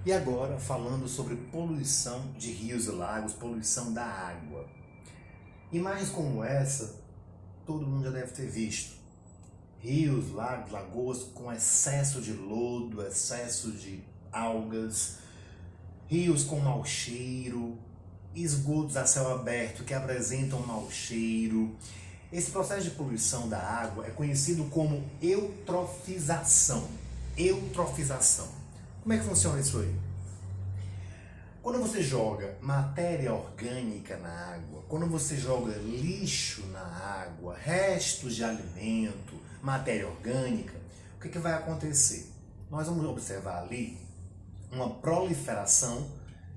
E agora falando sobre poluição de rios e lagos, poluição da água. Imagens como essa, todo mundo já deve ter visto. Rios, lagos, lagoas com excesso de lodo, excesso de algas, rios com mau cheiro, esgotos a céu aberto que apresentam mau cheiro. Esse processo de poluição da água é conhecido como eutrofização. Eutrofização. Como é que funciona isso aí? Quando você joga matéria orgânica na água, quando você joga lixo na água, restos de alimento, matéria orgânica, o que vai acontecer? Nós vamos observar ali uma proliferação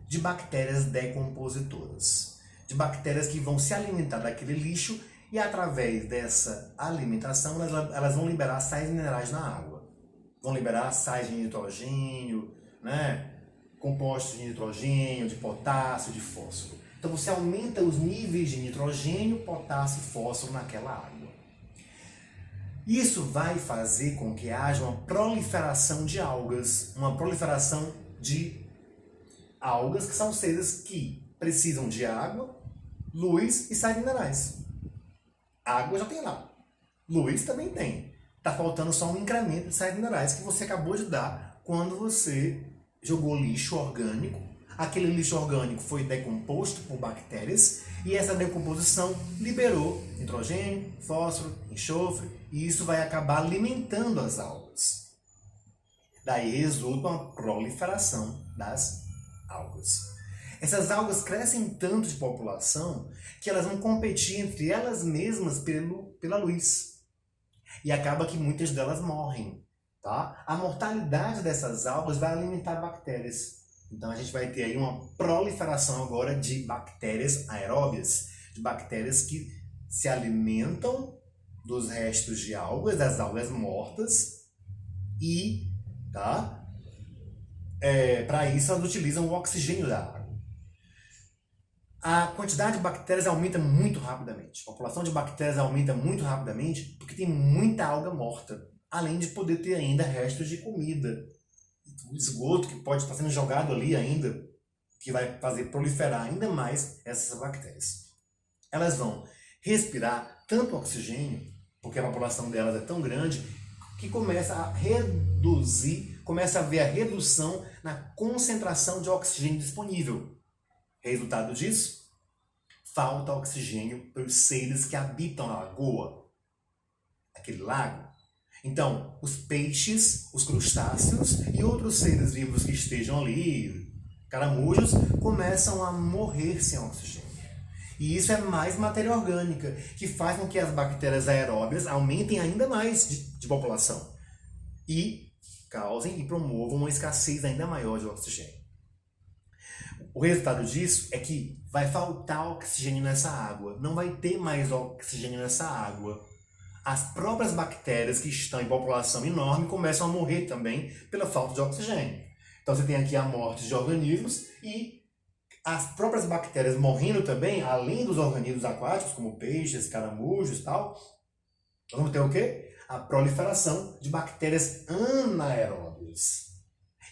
de bactérias decompositoras, de bactérias que vão se alimentar daquele lixo e através dessa alimentação elas vão liberar sais minerais na água. Vão liberar sais de nitrogênio, né? Compostos de nitrogênio, de potássio, de fósforo. Então você aumenta os níveis de nitrogênio, potássio e fósforo naquela água. Isso vai fazer com que haja uma proliferação de algas, uma proliferação de algas que são seres que precisam de água, luz e sais minerais. Água já tem lá, luz também tem. Está faltando só um incremento de sais minerais que você acabou de dar quando você jogou lixo orgânico. Aquele lixo orgânico foi decomposto por bactérias e essa decomposição liberou nitrogênio, fósforo, enxofre e isso vai acabar alimentando as algas. Daí resulta uma proliferação das algas. Essas algas crescem tanto de população que elas vão competir entre elas mesmas pela luz. E acaba que muitas delas morrem. Tá? A mortalidade dessas algas vai alimentar bactérias. Então a gente vai ter aí uma proliferação agora de bactérias aeróbias, de bactérias que se alimentam dos restos de algas, das algas mortas, e tá? Para isso elas utilizam o oxigênio da água. A quantidade de bactérias aumenta muito rapidamente. A população de bactérias aumenta muito rapidamente porque tem muita alga morta. Além de poder ter ainda restos de comida. O esgoto que pode estar sendo jogado ali ainda, que vai fazer proliferar ainda mais essas bactérias. Elas vão respirar tanto oxigênio, porque a população delas é tão grande, que começa a reduzir, começa a haver a redução na concentração de oxigênio disponível. Resultado disso? Falta oxigênio para os seres que habitam a lagoa, aquele lago. Então, os peixes, os crustáceos e outros seres vivos que estejam ali, caramujos, começam a morrer sem oxigênio. E isso é mais matéria orgânica, que faz com que as bactérias aeróbias aumentem ainda mais de população e causem e promovam uma escassez ainda maior de oxigênio. O resultado disso é que vai faltar oxigênio nessa água, não vai ter mais oxigênio nessa água. As próprias bactérias que estão em população enorme começam a morrer também pela falta de oxigênio. Então você tem aqui a morte de organismos e as próprias bactérias morrendo também, além dos organismos aquáticos, como peixes, caramujos e tal. Vamos ter o quê? A proliferação de bactérias anaeróbias.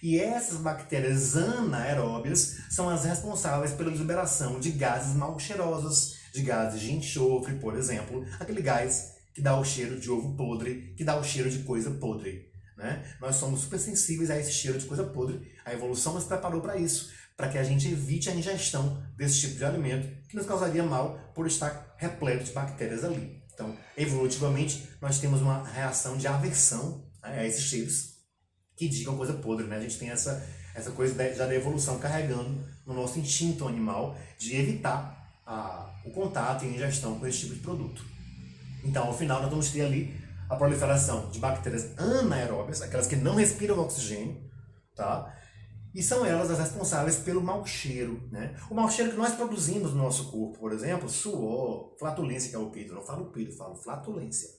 E essas bactérias anaeróbias são as responsáveis pela liberação de gases mal cheirosos, de gases de enxofre, por exemplo, aquele gás que dá o cheiro de ovo podre, que dá o cheiro de coisa podre. Né? Nós somos super sensíveis a esse cheiro de coisa podre. A evolução nos preparou para isso, para que a gente evite a ingestão desse tipo de alimento que nos causaria mal por estar repleto de bactérias ali. Então, evolutivamente, nós temos uma reação de aversão, né, a esses cheiros que digam coisa podre. Né? A gente tem essa coisa já da evolução carregando no nosso instinto animal de evitar o contato e a ingestão com esse tipo de produto. Então, ao final, nós vamos ter ali a proliferação de bactérias anaeróbias, aquelas que não respiram oxigênio, tá? E são elas as responsáveis pelo mau cheiro, né? O mau cheiro que nós produzimos no nosso corpo, por exemplo, suor, flatulência, que é o peido. Eu não falo peido, eu falo flatulência.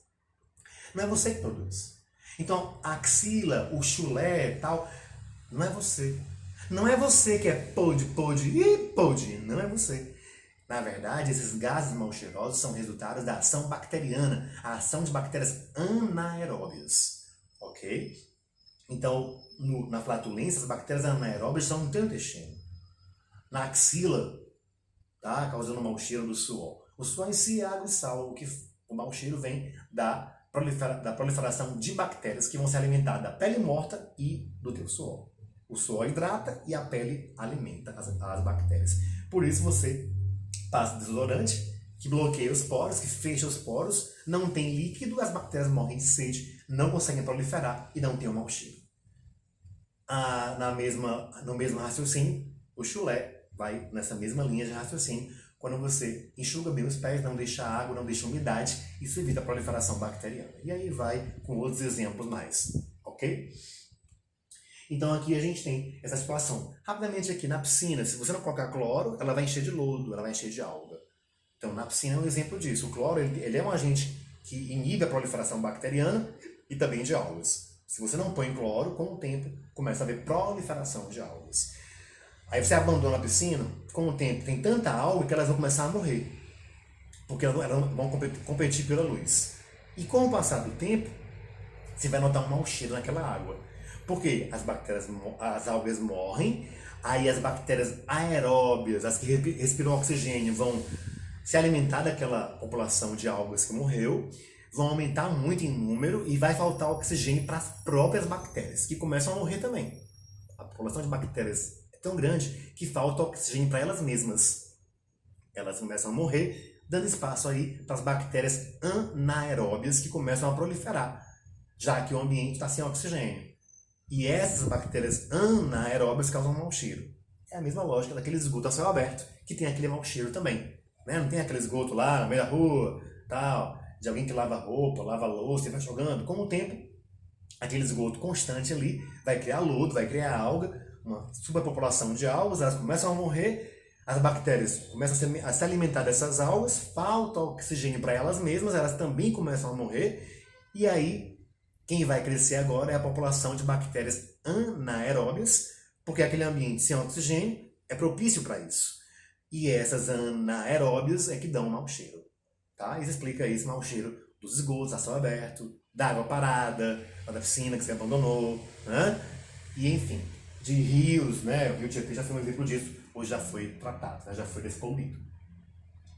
Não é você que produz. Então, a axila, o chulé e tal, não é você. Não é você que é pode, não é você. Na verdade, esses gases mal cheirosos são resultados da ação bacteriana, a ação de bactérias anaeróbias, ok? Então, na flatulência, as bactérias anaeróbias estão no teu intestino. Na axila, tá? Causando mau cheiro do suor. O suor em si é água e sal. O mau cheiro vem da proliferação de bactérias que vão se alimentar da pele morta e do teu suor. O suor hidrata e a pele alimenta as bactérias. Por isso você passa desodorante que bloqueia os poros, que fecha os poros, não tem líquido, as bactérias morrem de sede, não conseguem proliferar e não tem um mau cheiro. No mesmo raciocínio, o chulé vai nessa mesma linha de raciocínio. Quando você enxuga bem os pés, não deixa água, não deixa umidade, isso evita a proliferação bacteriana. E aí vai com outros exemplos mais, ok? Então aqui a gente tem essa situação. Rapidamente aqui na piscina, se você não colocar cloro, ela vai encher de lodo, ela vai encher de alga. Então na piscina é um exemplo disso. O cloro ele é um agente que inibe a proliferação bacteriana e também de algas. Se você não põe cloro, com o tempo começa a haver proliferação de algas. Aí você abandona a piscina, com o tempo tem tanta alga que elas vão começar a morrer. Porque elas vão competir pela luz. E com o passar do tempo, você vai notar um mau cheiro naquela água. Porque as algas morrem, aí as bactérias aeróbias, as que respiram oxigênio, vão se alimentar daquela população de algas que morreu, vão aumentar muito em número e vai faltar oxigênio para as próprias bactérias, que começam a morrer também. A população de bactérias é tão grande que falta oxigênio para elas mesmas. Elas começam a morrer, dando espaço aí para as bactérias anaeróbias que começam a proliferar, já que o ambiente está sem oxigênio. E essas bactérias anaeróbias causam mau cheiro. É a mesma lógica daquele esgoto a céu aberto, que tem aquele mau cheiro também. Né? Não tem aquele esgoto lá no meio da rua, tal, de alguém que lava roupa, lava louça e vai jogando. Com o tempo, aquele esgoto constante ali vai criar lodo, vai criar alga, uma superpopulação de algas, elas começam a morrer, as bactérias começam a se alimentar dessas algas, falta oxigênio para elas mesmas, elas também começam a morrer, e aí quem vai crescer agora é a população de bactérias anaeróbias, porque aquele ambiente sem oxigênio é propício para isso. E essas anaeróbias é que dão um mau cheiro. Tá? Isso explica esse mau cheiro dos esgotos a céu aberto, da água parada, da piscina que você abandonou, né? E enfim, de rios, né? O Rio Tietê já foi um exemplo disso, hoje já foi tratado, né? Já foi despoluído.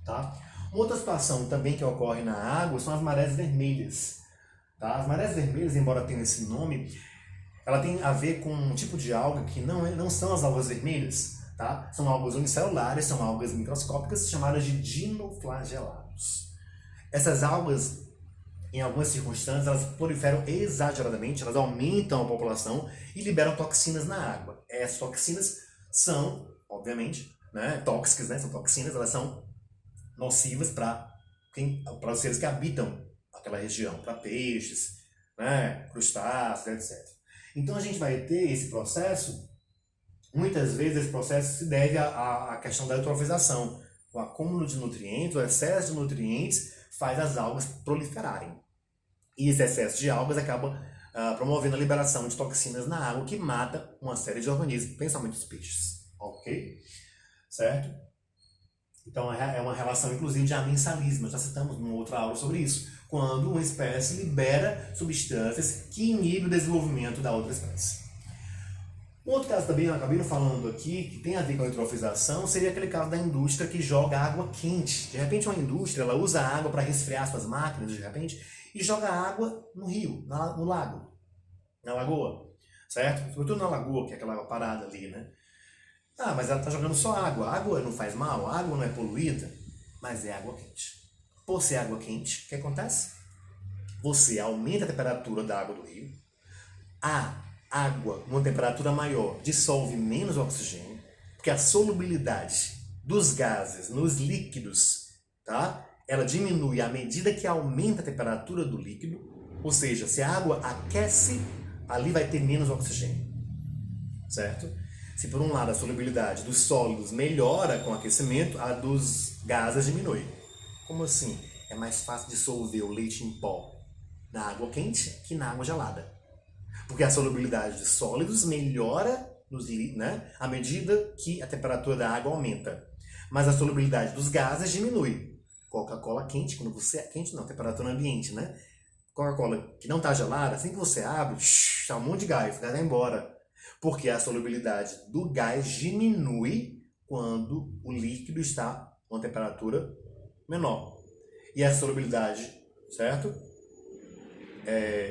Tá? Uma outra situação também que ocorre na água são as marés vermelhas. Tá? As marés vermelhas, embora tenham esse nome, ela tem a ver com um tipo de alga que não são as algas vermelhas, tá? São algas unicelulares, são algas microscópicas chamadas de dinoflagelados. Essas algas, em algumas circunstâncias, elas proliferam exageradamente, elas aumentam a população e liberam toxinas na água. Essas toxinas são, obviamente, né, tóxicas, né? São toxinas, elas são nocivas para os seres que habitam aquela região, para peixes, né, crustáceos, etc. Então a gente vai ter esse processo, muitas vezes esse processo se deve à questão da eutrofização. O acúmulo de nutrientes, o excesso de nutrientes faz as algas proliferarem. E esse excesso de algas acaba promovendo a liberação de toxinas na água que mata uma série de organismos, principalmente os peixes. Ok? Certo? Então é uma relação inclusive de amensalismo, já citamos numa outra aula sobre isso, quando uma espécie libera substâncias que inibem o desenvolvimento da outra espécie. Um outro caso também, eu acabei falando aqui, que tem a ver com a eutrofização, seria aquele caso da indústria que joga água quente. De repente uma indústria ela usa a água para resfriar suas máquinas, de repente, e joga água no rio, no lago, na lagoa, certo? Sobretudo na lagoa, que é aquela água parada ali, né? Ah, mas ela está jogando só água. A água não faz mal, a água não é poluída, mas é água quente. Por ser água quente, o que acontece? Você aumenta a temperatura da água do rio, a água, numa temperatura maior, dissolve menos oxigênio, porque a solubilidade dos gases nos líquidos, tá? Ela diminui à medida que aumenta a temperatura do líquido, ou seja, se a água aquece, ali vai ter menos oxigênio, certo? Se por um lado a solubilidade dos sólidos melhora com o aquecimento, a dos gases diminui. Como assim? É mais fácil dissolver o leite em pó na água quente que na água gelada. Porque a solubilidade de sólidos melhora né, à medida que a temperatura da água aumenta. Mas a solubilidade dos gases diminui. Coca-Cola quente, quando você... Quente não, temperatura ambiente, né? Coca-Cola que não está gelada, assim que você abre, tá um monte de gás, o gás vai embora. Porque a solubilidade do gás diminui quando o líquido está a uma temperatura menor. E a solubilidade, certo?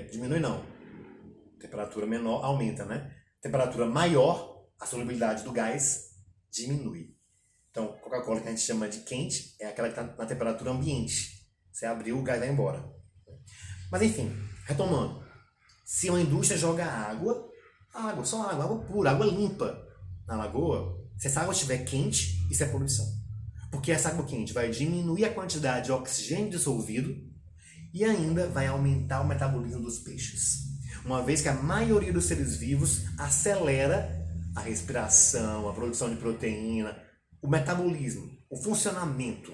Diminui não. Temperatura menor aumenta, né? Temperatura maior, a solubilidade do gás diminui. Então, Coca-Cola que a gente chama de quente é aquela que está na temperatura ambiente. Você abriu, o gás vai embora. Mas enfim, retomando. Se uma indústria joga água, só água pura, água limpa na lagoa, se essa água estiver quente, isso é poluição. Porque essa água quente vai diminuir a quantidade de oxigênio dissolvido e ainda vai aumentar o metabolismo dos peixes. Uma vez que a maioria dos seres vivos acelera a respiração, a produção de proteína, o metabolismo, o funcionamento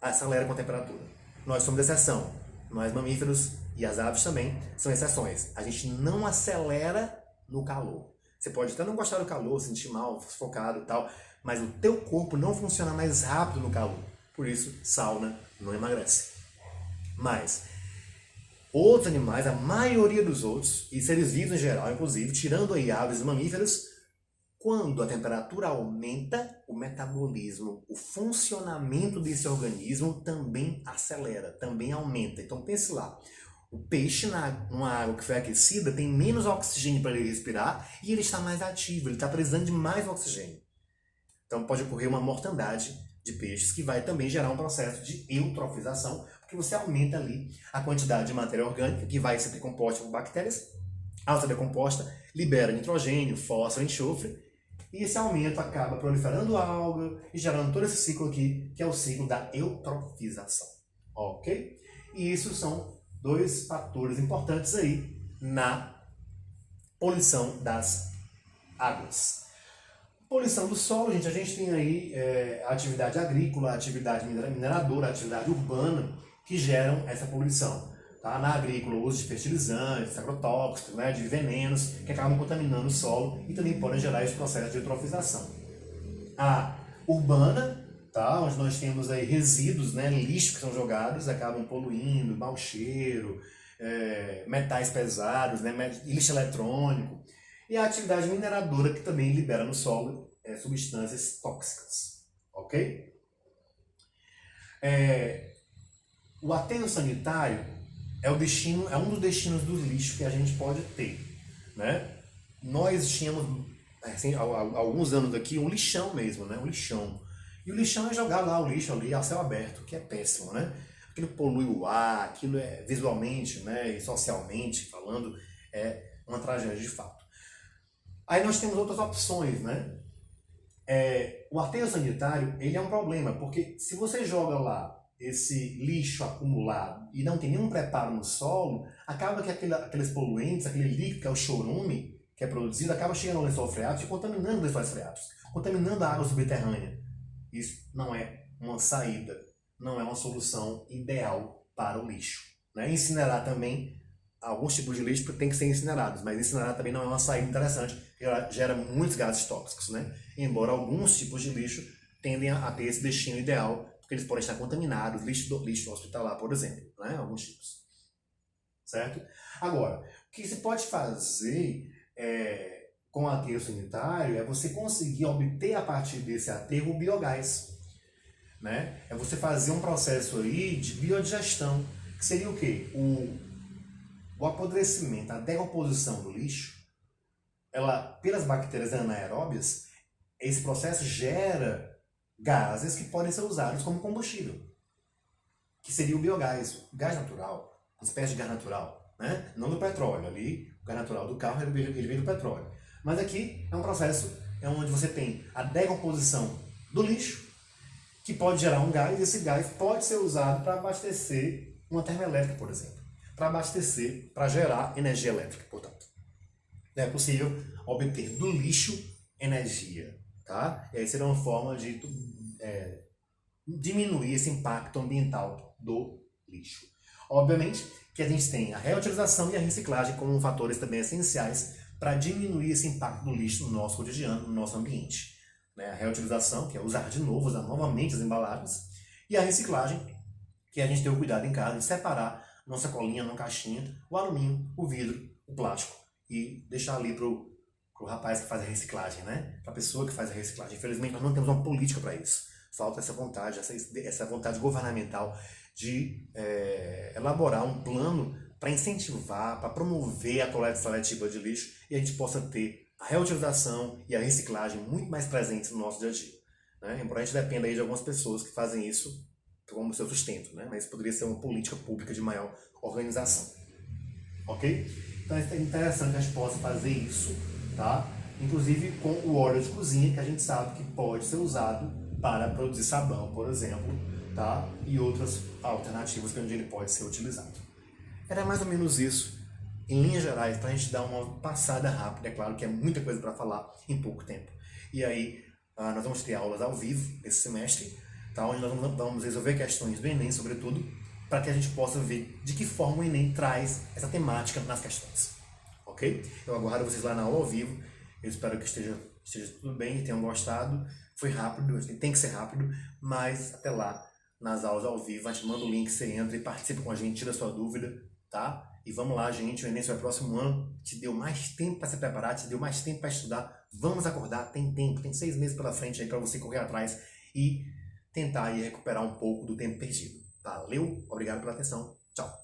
acelera com a temperatura. Nós somos exceção. Nós mamíferos e as aves também são exceções. A gente não acelera no calor. Você pode até não gostar do calor, sentir mal, sufocado e tal, mas o teu corpo não funciona mais rápido no calor. Por isso, sauna não emagrece. Mas outros animais, a maioria dos outros, e seres vivos em geral, inclusive, tirando aí aves e mamíferos, quando a temperatura aumenta, o metabolismo, o funcionamento desse organismo também acelera, também aumenta. Então pense lá, o peixe numa água que foi aquecida tem menos oxigênio para ele respirar e ele está mais ativo, ele está precisando de mais oxigênio. Então pode ocorrer uma mortandade de peixes que vai também gerar um processo de eutrofização, porque você aumenta ali a quantidade de matéria orgânica que vai ser decomposta por bactérias. Ao ser decomposta, libera nitrogênio, fósforo, enxofre, e esse aumento acaba proliferando alga e gerando todo esse ciclo aqui, que é o ciclo da eutrofização. Ok? E isso são dois fatores importantes aí na poluição das águas. Poluição do solo, gente, a gente tem aí a atividade agrícola, a atividade mineradora, a atividade urbana que geram essa poluição. Tá? Na agrícola, o uso de fertilizantes, agrotóxicos, né, de venenos que acabam contaminando o solo e também podem gerar esse processo de eutrofização. A urbana, tá? Onde nós temos aí resíduos, né, lixo que são jogados, acabam poluindo, mau cheiro, metais pesados, né, lixo eletrônico. E a atividade mineradora que também libera no solo substâncias tóxicas. Ok? O aterro sanitário é um dos destinos dos lixos que a gente pode ter, né? Nós tínhamos, assim, há alguns anos aqui, um lixão mesmo, né? Um lixão. E o lixão é jogar lá o lixo ali a céu aberto, que é péssimo, né? Aquilo polui o ar, aquilo é visualmente, né, e socialmente falando, é uma tragédia de fato. Aí nós temos outras opções, né? O aterro sanitário, ele é um problema, porque se você joga lá esse lixo acumulado e não tem nenhum preparo no solo, acaba que aqueles poluentes, aquele líquido que é o chorume, que é produzido, acaba chegando ao lençol freático e contaminando os lençóis freáticos, contaminando a água subterrânea. Isso não é uma saída, não é uma solução ideal para o lixo. Né? Incinerar também, alguns tipos de lixo têm que ser incinerados, mas incinerar também não é uma saída interessante, gera muitos gases tóxicos. Né? Embora alguns tipos de lixo tendem a ter esse destino ideal, porque eles podem estar contaminados, lixo hospitalar, por exemplo, né? Alguns tipos. Certo? Agora, o que você pode fazer com o aterro sanitário é você conseguir obter a partir desse aterro o biogás. Né? É você fazer um processo aí de biodigestão, que seria o quê? O apodrecimento, a decomposição do lixo, pelas bactérias anaeróbias, esse processo gera gases que podem ser usados como combustível, que seria o biogás, o gás natural, uma espécie de gás natural, né? Não do petróleo, ali o gás natural do carro ele vem do petróleo, mas aqui é um processo onde você tem a decomposição do lixo, que pode gerar um gás, e esse gás pode ser usado para abastecer uma termoelétrica, por exemplo, para gerar energia elétrica, portanto. É possível obter do lixo energia. Tá? E aí seria uma forma de diminuir esse impacto ambiental do lixo. Obviamente que a gente tem a reutilização e a reciclagem como fatores também essenciais para diminuir esse impacto do lixo no nosso cotidiano, no nosso ambiente. Né? A reutilização, que é usar de novo, usar novamente as embalagens, e a reciclagem, que é a gente ter o cuidado em casa de separar numa sacolinha, numa caixinha, o alumínio, o vidro, o plástico e deixar ali pro rapaz que faz a reciclagem, né? Pra pessoa que faz a reciclagem. Infelizmente, nós não temos uma política para isso. Falta essa vontade, essa vontade governamental de elaborar um plano para incentivar, para promover a coleta seletiva de lixo e a gente possa ter a reutilização e a reciclagem muito mais presentes no nosso dia a dia. Né? Embora a gente dependa aí de algumas pessoas que fazem isso como seu sustento, né? Mas poderia ser uma política pública de maior organização. Ok? Então é interessante que a gente possa fazer isso, tá? Inclusive com o óleo de cozinha, que a gente sabe que pode ser usado para produzir sabão, por exemplo, tá? E outras alternativas onde ele pode ser utilizado. Era mais ou menos isso, em linhas gerais, para a gente dar uma passada rápida. É claro que é muita coisa para falar em pouco tempo. E aí, nós vamos ter aulas ao vivo esse semestre, tá? Onde nós vamos resolver questões do Enem, sobretudo, para que a gente possa ver de que forma o Enem traz essa temática nas questões. Ok? Eu aguardo vocês lá na aula ao vivo. Eu espero que esteja tudo bem e tenham gostado. Foi rápido, tem que ser rápido, mas até lá, nas aulas ao vivo, a gente manda o link, você entra e participa com a gente, tira a sua dúvida, tá? E vamos lá, gente, o Enem é o próximo ano, te deu mais tempo para se preparar, te deu mais tempo para estudar, vamos acordar, tem tempo, tem 6 meses pela frente aí para você correr atrás e tentar aí recuperar um pouco do tempo perdido. Valeu, obrigado pela atenção, tchau!